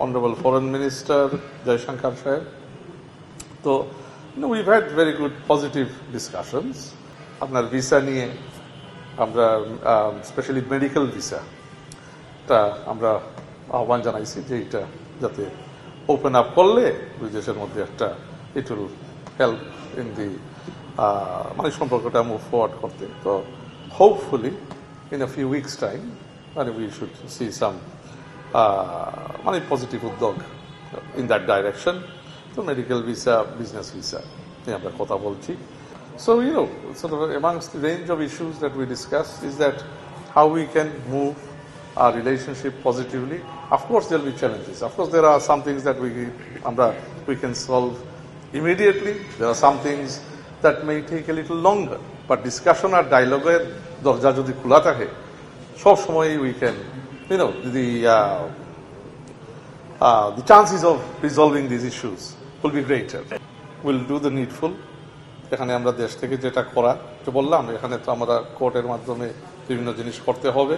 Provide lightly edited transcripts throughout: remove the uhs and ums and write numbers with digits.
Honorable Foreign Minister Jaishankar Sahib. So, we've had very good positive discussions. আপনার visa নিয়ে আমরা specially medical visa টা আমরা আহ্বান জানাইছি যে এটা যাতে ওপেন আপ করলে দুই দেশের মধ্যে একটা it will help in the মানে সম্পর্কটা মুভ ফরওয়ার্ড করতে। তো hopefully in a few weeks time মানে উই শুড সি সাম মানে পজিটিভ উদ্যোগ ইন দ্যাট ডাইরেকশন। তো মেডিকেল ভিসা, বিজনেস ভিসা নিয়ে আমরা কথা বলছি। So, sort of amongst the range of issues that we discussed is that how we can move our relationship positively. Of course, there will be challenges. Of course, there are some things that we can solve immediately. There are some things that may take a little longer. But discussion or dialogue, dorja jodi khula thake, sob shomoy we can, the chances of resolving these issues will be greater. We'll do the needful. এখানে আমরা দেশ থেকে যেটা করা তো বললাম, এখানে তো আমরা কোর্টের মাধ্যমে বিভিন্ন জিনিস করতে হবে।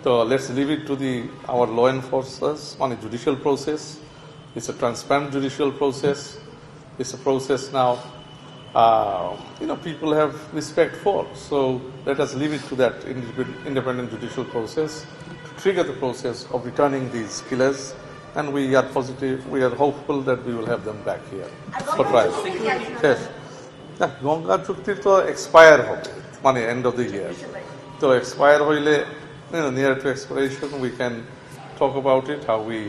তো let's leave it to our law enforcers, মানে judicial process. It's a transparent judicial process. It's a process now people have respect for. So let us leave it to that independent judicial process to trigger the process of returning these killers. And we are positive, we are hopeful that we will have them back here for trial. Yes. Ganga চুক্তির তো expire হবে মানে end of the year. তো expire হইলে near to expiration we can talk about it, how we